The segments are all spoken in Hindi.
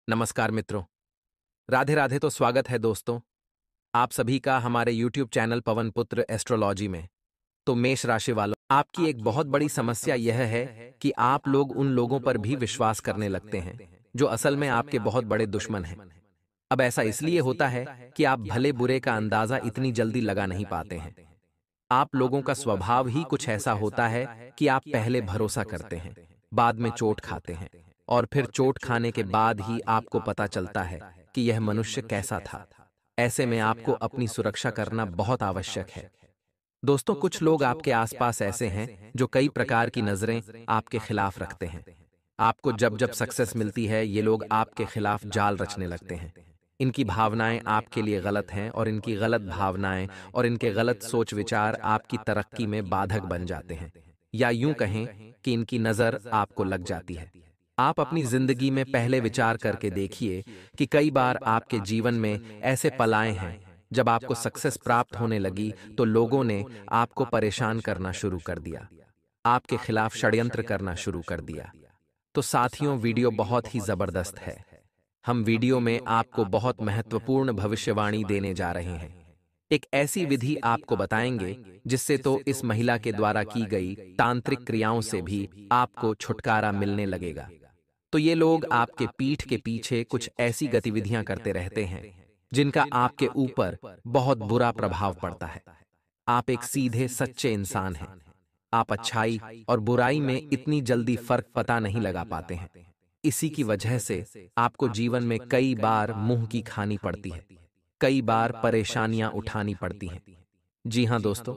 नमस्कार मित्रों। राधे राधे। तो स्वागत है दोस्तों आप सभी का हमारे YouTube चैनल पवन पुत्र एस्ट्रोलॉजी में। तो मेष राशि वालों, आपकी एक बहुत बड़ी समस्या यह है कि आप लोग उन लोगों पर भी विश्वास करने लगते हैं जो असल में आपके बहुत बड़े दुश्मन हैं। अब ऐसा इसलिए होता है कि आप भले बुरे का अंदाजा इतनी जल्दी लगा नहीं पाते हैं। आप लोगों का स्वभाव ही कुछ ऐसा होता है कि आप पहले भरोसा करते हैं, बाद में चोट खाते हैं, और फिर चोट खाने के बाद ही आपको पता चलता है कि यह मनुष्य कैसा था। ऐसे में आपको अपनी सुरक्षा करना बहुत आवश्यक है। दोस्तों, कुछ लोग आपके आसपास ऐसे हैं जो कई प्रकार की नजरें आपके खिलाफ रखते हैं। आपको जब जब सक्सेस मिलती है, ये लोग आपके खिलाफ जाल रचने लगते हैं। इनकी भावनाएं आपके लिए गलत हैं और इनकी गलत भावनाएं और इनके गलत सोच विचार आपकी तरक्की में बाधक बन जाते हैं, या यूं कहें कि इनकी नजर आपको लग जाती है। आप अपनी जिंदगी में पहले विचार करके देखिए कि कई बार आपके जीवन में ऐसे पल आए हैं जब आपको सक्सेस प्राप्त होने लगी तो लोगों ने आपको परेशान करना शुरू कर दिया, आपके खिलाफ षड्यंत्र करना शुरू कर दिया। तो साथियों, वीडियो बहुत ही जबरदस्त है। हम वीडियो में आपको बहुत महत्वपूर्ण भविष्यवाणी देने जा रहे हैं। एक ऐसी विधि आपको बताएंगे जिससे तो इस महिला के द्वारा की गई तांत्रिक क्रियाओं से भी आपको छुटकारा मिलने लगेगा। तो ये लोग आपके पीठ के पीछे कुछ ऐसी गतिविधियां करते रहते हैं जिनका आपके ऊपर बहुत बुरा प्रभाव पड़ता है। आप एक सीधे सच्चे इंसान हैं। आप अच्छाई और बुराई में इतनी जल्दी फर्क पता नहीं लगा पाते हैं। इसी की वजह से आपको जीवन में कई बार मुंह की खानी पड़ती है, कई बार परेशानियां उठानी पड़ती हैं। जी हां दोस्तों,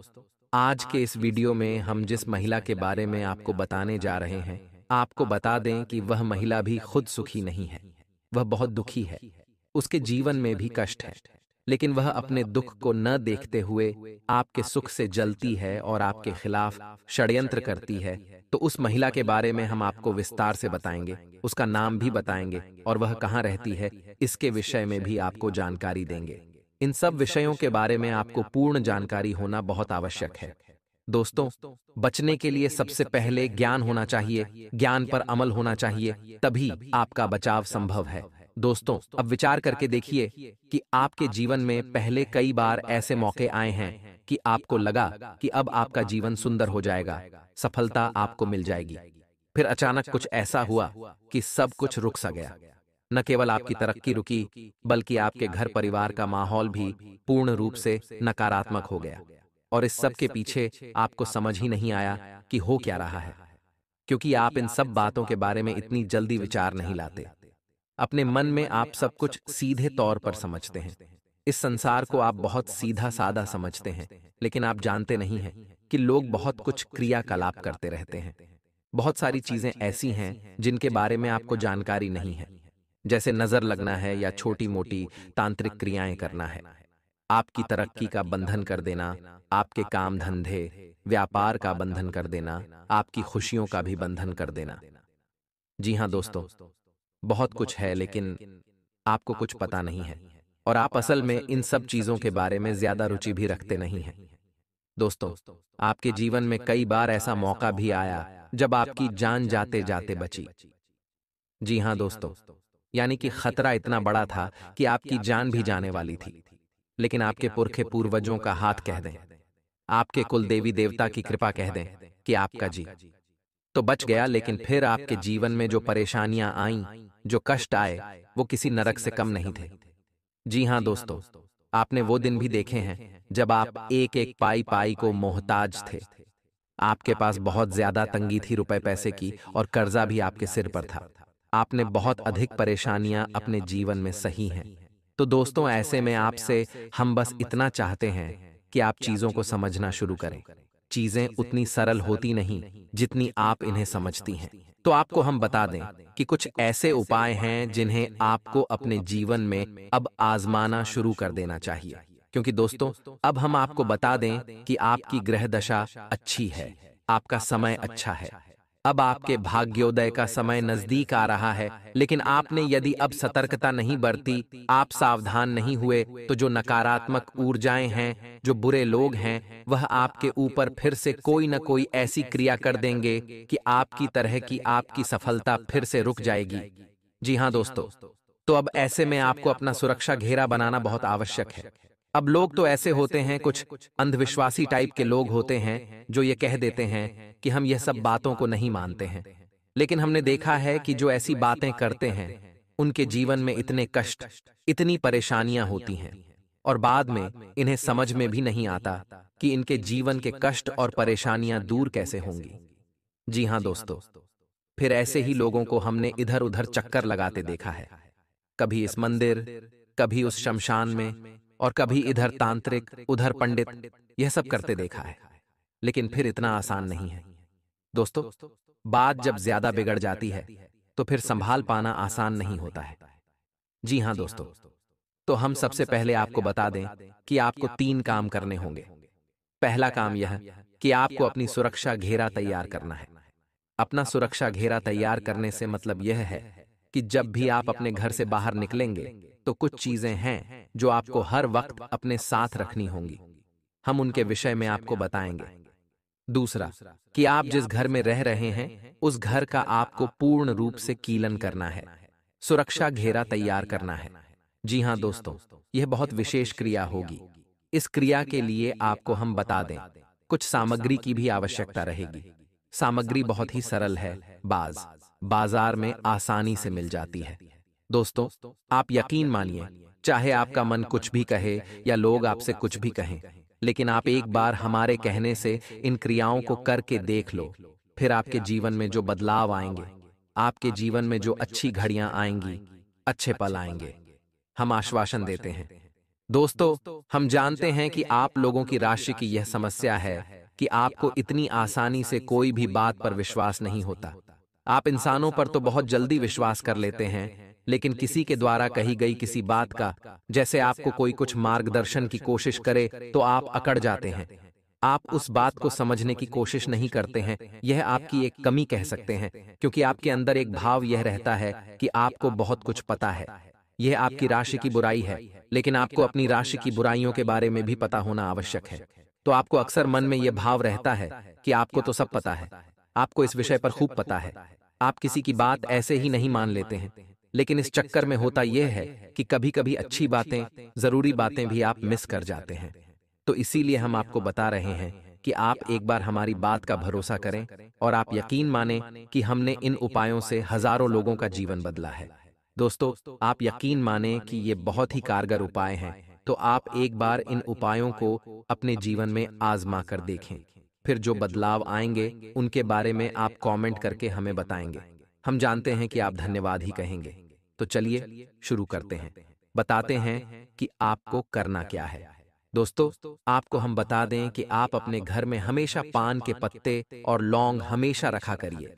आज के इस वीडियो में हम जिस महिला के बारे में आपको बताने जा रहे हैं, आपको बता दें कि वह महिला भी खुद सुखी नहीं है। वह बहुत दुखी है, उसके जीवन में भी कष्ट है, लेकिन वह अपने दुख को न देखते हुए आपके सुख से जलती है और आपके खिलाफ षड्यंत्र करती है। तो उस महिला के बारे में हम आपको विस्तार से बताएंगे, उसका नाम भी बताएंगे और वह कहाँ रहती है, इसके विषय में भी आपको जानकारी देंगे। इन सब विषयों के बारे में आपको पूर्ण जानकारी होना बहुत आवश्यक है। दोस्तों, बचने के लिए सबसे पहले ज्ञान होना चाहिए, ज्ञान पर अमल होना चाहिए, तभी आपका बचाव संभव है। दोस्तों, अब विचार करके देखिए कि आपके जीवन में पहले कई बार ऐसे मौके आए हैं कि आपको लगा कि अब आपका जीवन सुंदर हो जाएगा, सफलता आपको मिल जाएगी। फिर अचानक कुछ ऐसा हुआ कि सब कुछ रुक सा गया। न केवल आपकी तरक्की रुकी, बल्कि आपके घर परिवार का माहौल भी पूर्ण रूप से नकारात्मक हो गया। और इस सब के पीछे आपको समझ ही नहीं आया कि हो क्या रहा है, क्योंकि आप इन सब बातों के बारे में इतनी जल्दी विचार नहीं लाते। अपने मन में आप सब कुछ सीधे तौर पर समझते हैं। इस संसार को आप बहुत सीधा साधा समझते हैं, लेकिन आप जानते नहीं हैं कि लोग बहुत कुछ क्रियाकलाप करते रहते हैं। बहुत सारी चीजें ऐसी हैं जिनके बारे में आपको जानकारी नहीं है, जैसे नजर लगना है या छोटी मोटी तांत्रिक क्रियाएं करना है। आपकी तरक्की का बंधन कर देना, आपके काम धंधे व्यापार का बंधन कर देना, आपकी खुशियों का भी बंधन कर देना। जी हां दोस्तों, बहुत कुछ है, लेकिन आपको कुछ पता नहीं है और आप असल में इन सब चीजों के बारे में ज्यादा रुचि भी रखते नहीं हैं। दोस्तों, आपके जीवन में कई बार ऐसा मौका भी आया जब आपकी जान जाते जाते बची। जी हां दोस्तों, यानी कि खतरा इतना बड़ा था कि आपकी जान भी जाने वाली थी, लेकिन आपके पुरखे पूर्वजों का हाथ कह दें, आपके कुल देवी देवता की कृपा कह दें कि आपका जी तो बच गया। लेकिन फिर आपके जीवन में जो परेशानियां आईं, जो कष्ट आए, वो किसी नरक से कम नहीं थे। जी हां दोस्तों, आपने वो दिन भी देखे हैं जब आप एक एक पाई पाई को मोहताज थे। आपके पास बहुत ज्यादा तंगी थी रुपए पैसे की, और कर्जा भी आपके सिर पर था। आपने बहुत अधिक परेशानियां अपने जीवन में सही हैं। तो दोस्तों, ऐसे में आपसे हम बस इतना चाहते हैं कि आप चीजों को समझना शुरू करें। चीजें उतनी सरल होती नहीं जितनी आप इन्हें समझती हैं। तो आपको हम बता दें कि कुछ ऐसे उपाय हैं जिन्हें आपको अपने जीवन में अब आजमाना शुरू कर देना चाहिए, क्योंकि दोस्तों, अब हम आपको बता दें कि आपकी ग्रह दशा अच्छी है, आपका समय अच्छा है। अब आपके भाग्योदय का समय नजदीक आ रहा है, लेकिन आपने यदि अब सतर्कता नहीं बरती, आप सावधान नहीं हुए, तो जो नकारात्मक ऊर्जाएं हैं, जो बुरे लोग हैं, वह आपके ऊपर फिर से कोई न कोई ऐसी क्रिया कर देंगे कि आपकी तरह की आपकी सफलता फिर से रुक जाएगी। जी हां दोस्तों, तो अब ऐसे में आपको अपना सुरक्षा घेरा बनाना बहुत आवश्यक है। अब लोग तो ऐसे होते हैं, कुछ अंधविश्वासी टाइप के लोग होते हैं जो ये कह देते हैं कि हम यह सब बातों को नहीं मानते हैं। लेकिन हमने देखा है कि जो ऐसी बातें करते हैं उनके जीवन में इतने कष्ट, इतनी परेशानियां होती हैं और बाद में इन्हें समझ में भी नहीं आता कि इनके जीवन के कष्ट और परेशानियां दूर कैसे होंगी। जी हाँ दोस्तों, फिर ऐसे ही लोगों को हमने इधर उधर चक्कर लगाते देखा है, कभी इस मंदिर, कभी उस शमशान में, और कभी इधर तांत्रिक, उधर पंडित, यह सब करते देखा है। लेकिन फिर इतना आसान नहीं है दोस्तों। बात जब ज्यादा बिगड़ जाती है तो फिर संभाल पाना आसान नहीं होता है। जी हाँ दोस्तों, तो हम सबसे पहले आपको बता दें कि आपको 3 काम करने होंगे। पहला काम यह कि आपको अपनी सुरक्षा घेरा तैयार करना है। अपना सुरक्षा घेरा तैयार करने से मतलब यह है कि जब भी आप अपने घर से बाहर निकलेंगे तो कुछ चीजें हैं जो आपको हर वक्त अपने साथ रखनी होंगी। हम उनके विषय में आपको बताएंगे। दूसरा, कि आप जिस घर में रह रहे हैं उस घर का आपको पूर्ण रूप से कीलन करना है, सुरक्षा घेरा तैयार करना है। जी हाँ दोस्तों, यह बहुत विशेष क्रिया होगी। इस क्रिया के लिए आपको हम बता दें, कुछ सामग्री की भी आवश्यकता रहेगी। सामग्री बहुत ही सरल है, बाजार में आसानी से मिल जाती है। दोस्तों, आप यकीन मानिए, चाहे आपका मन कुछ भी कहे या लोग आपसे कुछ भी कहें, लेकिन आप एक बार हमारे कहने से इन क्रियाओं को करके देख लो, फिर आपके जीवन में जो बदलाव आएंगे, आपके जीवन में जो अच्छी घड़ियां आएंगी, अच्छे पल आएंगे, हम आश्वासन देते हैं। दोस्तों, हम जानते हैं कि आप लोगों की राशि की यह समस्या है कि आपको इतनी आसानी से कोई भी बात पर विश्वास नहीं होता। आप इंसानों पर तो बहुत जल्दी विश्वास कर लेते हैं, लेकिन किसी के द्वारा कही गई किसी बात का, जैसे आपको कोई कुछ मार्गदर्शन की कोशिश करे तो आप अकड़ जाते हैं। आप उस बात को समझने की कोशिश नहीं करते हैं। यह आपकी एक कमी कह सकते हैं, क्योंकि आपके अंदर एक भाव यह रहता है कि आपको बहुत कुछ पता है। यह आपकी राशि की बुराई है, लेकिन आपको अपनी राशि की बुराइयों के बारे में भी पता होना आवश्यक है। तो आपको अक्सर मन में यह भाव रहता है कि आपको तो सब पता है, आपको इस विषय पर खूब पता है, आप किसी की बात ऐसे ही नहीं मान लेते हैं। लेकिन इस चक्कर में होता यह है कि कभी कभी अच्छी बातें, जरूरी बातें भी आप मिस कर जाते हैं। तो इसीलिए हम आपको बता रहे हैं कि आप एक बार हमारी बात का भरोसा करें और आप यकीन माने कि हमने इन उपायों से हजारों लोगों का जीवन बदला है। दोस्तों, आप यकीन माने कि ये बहुत ही कारगर उपाय हैं, तो आप एक बार इन उपायों को अपने जीवन में आजमा कर देखें। फिर जो बदलाव आएंगे उनके बारे में आप कमेंट करके हमें बताएंगे। हम जानते हैं कि आप धन्यवाद ही कहेंगे। तो चलिए शुरू करते हैं, बताते हैं कि आपको करना क्या है। दोस्तों, आपको हम बता दें कि आप अपने घर में हमेशा पान के पत्ते और लौंग हमेशा रखा करिए।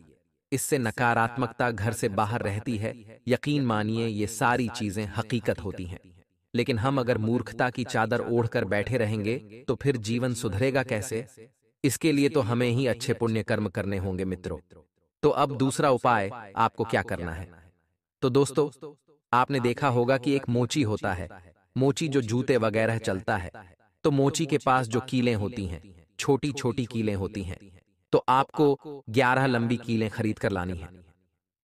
इससे नकारात्मकता घर से बाहर रहती है। यकीन मानिए, ये सारी चीजें हकीकत होती हैं। लेकिन हम अगर मूर्खता की चादर ओढ़कर बैठे रहेंगे तो फिर जीवन सुधरेगा कैसे? इसके लिए तो हमें ही अच्छे पुण्य कर्म करने होंगे मित्रों। तो अब दूसरा उपाय आपको क्या करना है? तो दोस्तों, आपने देखा होगा कि एक मोची होता है, मोची जो जूते वगैरह चलता है, तो मोची के पास जो कीलें होती हैं, छोटी छोटी कीलें होती हैं, तो आपको 11 लंबी कीलें खरीद कर लानी है।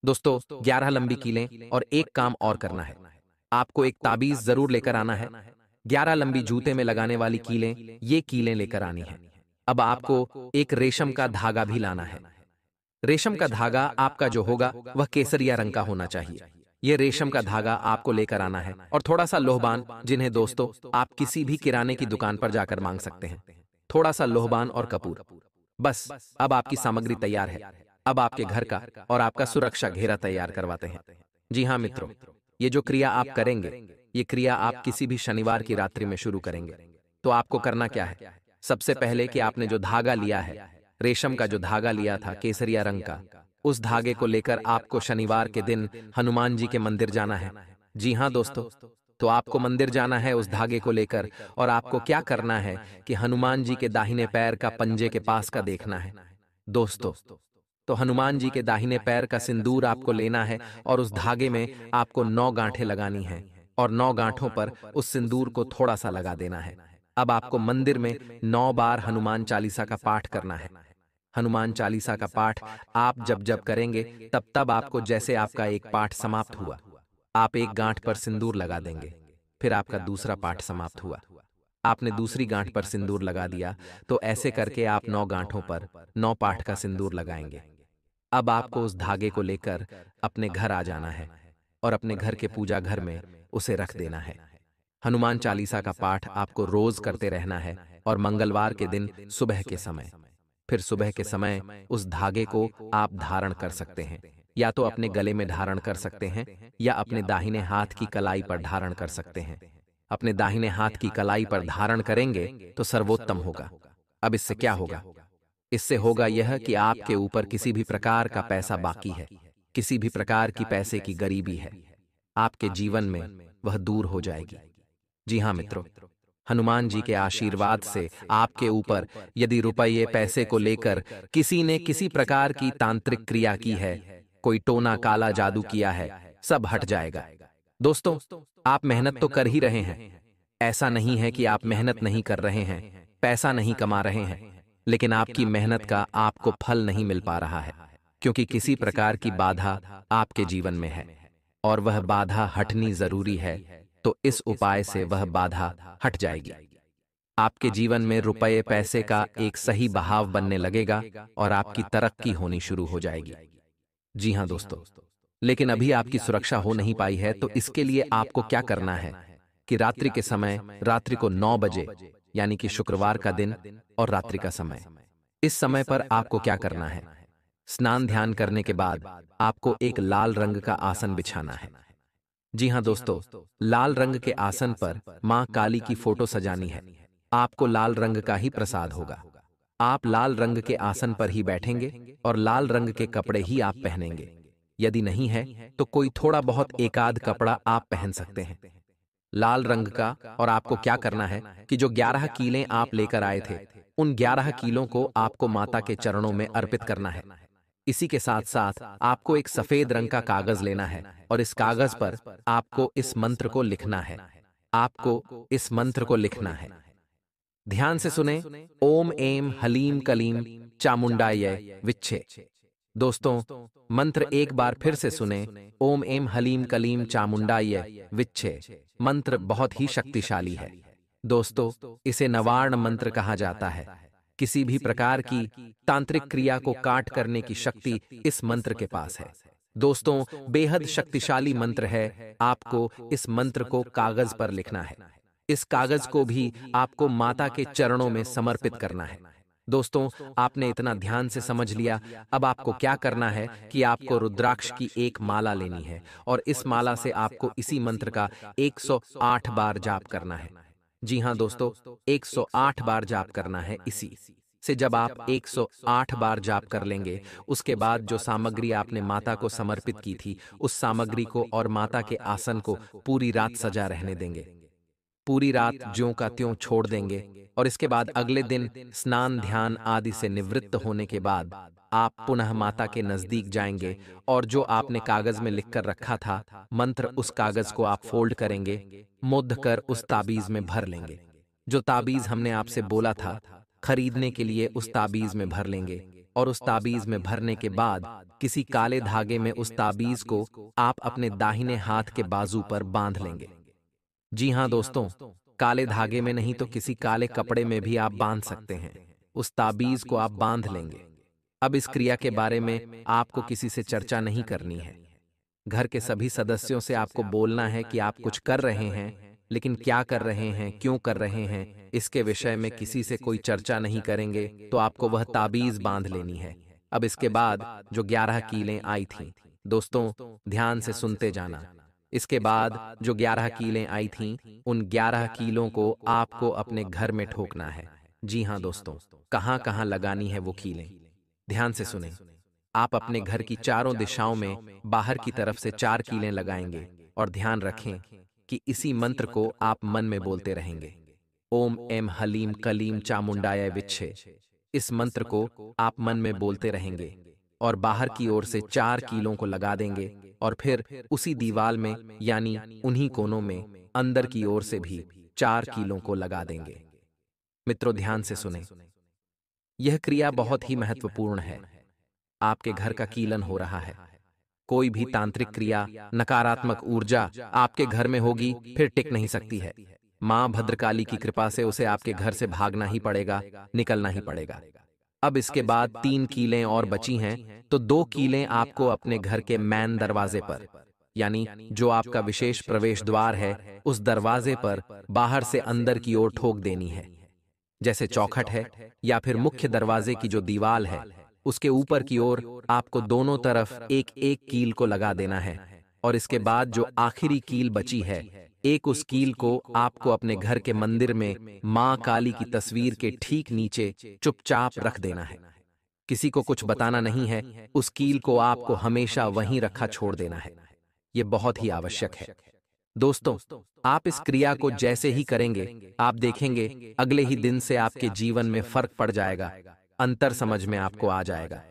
दोस्तों, 11 लंबी कीलें, और एक काम और करना है, आपको एक ताबीज जरूर लेकर आना है। 11 लंबी जूते में लगाने वाली कीलें, ये कीलें लेकर आनी है। अब आपको एक रेशम का धागा भी लाना है। रेशम का धागा आपका जो होगा वह केसरिया रंग का होना चाहिए। यह रेशम का धागा आपको लेकर आना है, और थोड़ा सा लोहबान, जिन्हें दोस्तों आप किसी भी किराने की दुकान पर जाकर मांग सकते हैं। थोड़ा सा लोहबान और कपूर। बस, अब आपकी सामग्री तैयार है। अब आपके घर का और आपका सुरक्षा घेरा तैयार करवाते हैं। जी हाँ मित्रों, ये जो क्रिया आप करेंगे, ये क्रिया आप किसी भी शनिवार की रात्रि में शुरू करेंगे। तो आपको करना क्या है? सबसे पहले कि आपने जो धागा लिया है, रेशम का जो धागा लिया था केसरिया रंग का, उस धागे को लेकर आपको शनिवार के दिन हनुमान जी के मंदिर जाना है। जी हाँ दोस्तों, तो आपको मंदिर जाना है उस धागे को लेकर, और आपको क्या करना है कि हनुमान जी के दाहिने पैर का पंजे के पास का देखना है। दोस्तों, तो हनुमान जी के दाहिने पैर का सिंदूर आपको लेना है, और उस धागे में आपको 9 गांठें लगानी हैं, और 9 गांठों पर उस सिंदूर को थोड़ा सा लगा देना है। अब आपको मंदिर में 9 बार हनुमान चालीसा का पाठ करना है। हनुमान चालीसा का पाठ आप जब जब करेंगे तब तब आपको, जैसे आपका एक पाठ समाप्त हुआ, आप एक गांठ पर सिंदूर लगा देंगे। फिर आपका दूसरा पाठ समाप्त हुआ। आपने दूसरी गांठ पर सिंदूर लगा दिया, तो ऐसे करके आप 9 गांठों पर 9 पाठ का सिंदूर लगाएंगे। अब आपको उस धागे को लेकर अपने घर आ जाना है और अपने घर के पूजा घर में उसे रख देना है। हनुमान चालीसा का पाठ आपको रोज करते रहना है और मंगलवार के दिन सुबह के समय। फिर सुबह के समय उस धागे को आप धारण कर सकते हैं, या तो अपने गले में धारण कर सकते हैं या अपने दाहिने हाथ की कलाई पर धारण कर सकते हैं। अपने दाहिने हाथ की कलाई पर धारण करेंगे तो सर्वोत्तम होगा। अब इससे क्या होगा? इससे होगा यह कि आपके ऊपर किसी भी प्रकार का पैसा बाकी है, किसी भी प्रकार की पैसे की गरीबी है, आपके जीवन में वह दूर हो जाएगी। जी हाँ मित्रों, हनुमान जी के आशीर्वाद से आपके ऊपर यदि रुपये पैसे को लेकर किसी ने किसी प्रकार की तांत्रिक क्रिया की है, कोई टोना काला जादू किया है, सब हट जाएगा। दोस्तों, आप मेहनत तो कर ही रहे हैं। ऐसा नहीं है कि आप मेहनत नहीं कर रहे हैं, पैसा नहीं कमा रहे हैं, लेकिन आपकी मेहनत का आपको फल नहीं मिल पा रहा है, क्योंकि किसी प्रकार की बाधा आपके जीवन में है और वह बाधा हटनी जरूरी है। तो इस उपाय से वह बाधा हट जाएगी। आपके जीवन में रुपये पैसे का एक सही बहाव बनने लगेगा और आपकी तरक्की होनी शुरू हो जाएगी। जी हाँ दोस्तों, लेकिन अभी आपकी सुरक्षा हो नहीं पाई है, तो इसके लिए आपको क्या करना है कि रात्रि के समय, रात्रि को 9 बजे यानी कि शुक्रवार का दिन और रात्रि का समय, इस समय पर आपको क्या करना है? स्नान ध्यान करने के बाद आपको एक लाल रंग का आसन बिछाना है। जी हाँ दोस्तों, लाल रंग के आसन पर मां काली की फोटो सजानी है। आपको लाल रंग का ही प्रसाद होगा। आप लाल रंग के आसन पर ही बैठेंगे और लाल रंग के कपड़े ही आप पहनेंगे। यदि नहीं है तो कोई थोड़ा बहुत एकाध कपड़ा आप पहन सकते हैं लाल रंग का। और आपको क्या करना है कि जो 11 कीलें आप लेकर आए थे, उन 11 कीलों को आपको माता के चरणों में अर्पित करना है। इसी के साथ साथ आपको एक सफेद रंग का कागज लेना है और इस कागज पर आपको इस मंत्र को लिखना है। आपको इस मंत्र को लिखना है। ध्यान से सुने, ओम एम हलीम कलीम चामुंडाय विच्छे। दोस्तों, मंत्र एक बार फिर से सुने, ओम एम हलीम कलीम चामुंडाय विच्छे। मंत्र बहुत ही शक्तिशाली है दोस्तों, इसे नवार्ण मंत्र कहा जाता है। किसी भी प्रकार की तांत्रिक क्रिया को काट करने की शक्ति इस मंत्र के पास है। दोस्तों, बेहद शक्तिशाली मंत्र है। आपको इस मंत्र को कागज पर लिखना है। इस कागज को भी आपको माता के चरणों में समर्पित करना है। दोस्तों, आपने इतना ध्यान से समझ लिया। अब आपको क्या करना है कि आपको रुद्राक्ष की एक माला लेनी है और इस माला से आपको इसी मंत्र का 108 बार जाप करना है। जी हाँ दोस्तों, 108 बार जाप करना है। इसी से जब आप 108 बार जाप कर लेंगे, उसके बाद जो सामग्री आपने माता को समर्पित की थी, उस सामग्री को और माता के आसन को पूरी रात सजा रहने देंगे। पूरी रात ज्यों का त्यों छोड़ देंगे और इसके बाद अगले दिन स्नान ध्यान आदि से निवृत्त होने के बाद आप पुनः माता के नजदीक जाएंगे और जो आपने कागज में लिखकर रखा था मंत्र, उस कागज को आप फोल्ड करेंगे, मुद्द कर उस ताबीज में भर लेंगे। जो ताबीज हमने आपसे बोला था खरीदने के लिए, उस ताबीज में भर लेंगे और उस ताबीज में भरने के बाद किसी काले धागे में उस ताबीज को आप अपने दाहिने हाथ के बाजू पर बांध लेंगे। जी हाँ दोस्तों, काले धागे में नहीं तो किसी काले कपड़े में भी आप बांध सकते हैं। उस ताबीज को आप बांध लेंगे। अब इस क्रिया के बारे में आपको किसी से चर्चा नहीं करनी है। घर के सभी सदस्यों से आपको बोलना है कि आप कुछ कर रहे हैं, लेकिन क्या कर रहे हैं, क्यों कर रहे हैं, इसके विषय में किसी से कोई चर्चा नहीं करेंगे। तो आपको वह ताबीज बांध लेनी है। अब इसके बाद जो 11 कीलें आई थीं, दोस्तों ध्यान से सुनते जाना। इसके बाद जो 11 कीलें आई थीं, उन 11 कीलों को आपको अपने घर में ठोकना है। जी हाँ दोस्तों, कहाँ कहाँ लगानी है वो कीलें, ध्यान से सुने। आप अपने घर की चारों दिशाओं में बाहर की तरफ से 4 कीलें लगाएंगे और ध्यान रखें कि इसी मंत्र को आप मन में बोलते रहेंगे, ओम एम हलीम कलीम चामुंडाय विच्छे। इस मंत्र को आप मन में बोलते रहेंगे और बाहर की ओर से 4 कीलों को लगा देंगे और फिर उसी दीवाल में यानी उन्हीं कोनों में अंदर की ओर से भी 4 कीलों को लगा देंगे। मित्रों ध्यान से सुने, यह क्रिया बहुत ही महत्वपूर्ण है। आपके घर का कीलन हो रहा है। कोई भी तांत्रिक क्रिया, नकारात्मक ऊर्जा आपके घर में होगी फिर टिक नहीं सकती है। माँ भद्रकाली की कृपा से उसे आपके घर से भागना ही पड़ेगा, निकलना ही पड़ेगा। अब इसके बाद 3 कीलें और बची हैं, तो 2 कीलें आपको अपने घर के मैन दरवाजे पर, यानी जो आपका विशेष प्रवेश द्वार है, उस दरवाजे पर बाहर से अंदर की ओर ठोक देनी है। जैसे चौखट है या फिर मुख्य दरवाजे की जो दीवाल है, उसके ऊपर की ओर आपको दोनों तरफ एक एक कील को लगा देना है। और इसके बाद जो आखिरी कील बची है, एक उस कील को आपको अपने घर के मंदिर में माँ काली की तस्वीर के ठीक नीचे चुपचाप रख देना है। किसी को कुछ बताना नहीं है, उस कील को आपको हमेशा वहीं रखा छोड़ देना है। ये बहुत ही आवश्यक है। दोस्तों, आप इस क्रिया को जैसे ही करेंगे, आप देखेंगे अगले ही दिन से आपके जीवन में फर्क पड़ जाएगा, अंतर समझ में आपको आ जाएगा।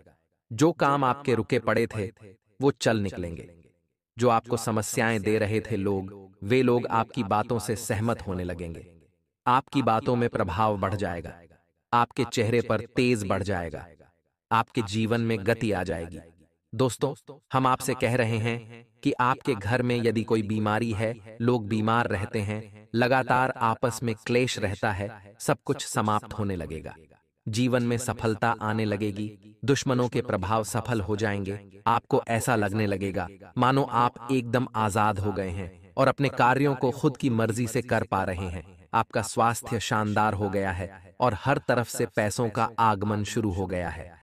जो काम आपके रुके पड़े थे, वो चल निकलेंगे। जो आपको समस्याएं दे रहे थे लोग, वे लोग आपकी बातों से सहमत होने लगेंगे। आपकी बातों में प्रभाव बढ़ जाएगा, आपके चेहरे पर तेज बढ़ जाएगा, आपके जीवन में गति आ जाएगी। दोस्तों, हम आपसे कह रहे हैं कि आपके घर में यदि कोई बीमारी है, लोग बीमार रहते हैं, लगातार आपस में क्लेश रहता है, सब कुछ समाप्त होने लगेगा। जीवन में सफलता आने लगेगी, दुश्मनों के प्रभाव सफल हो जाएंगे। आपको ऐसा लगने लगेगा मानो आप एकदम आजाद हो गए हैं और अपने कार्यों को खुद की मर्जी से कर पा रहे हैं। आपका स्वास्थ्य शानदार हो गया है और हर तरफ से पैसों का आगमन शुरू हो गया है।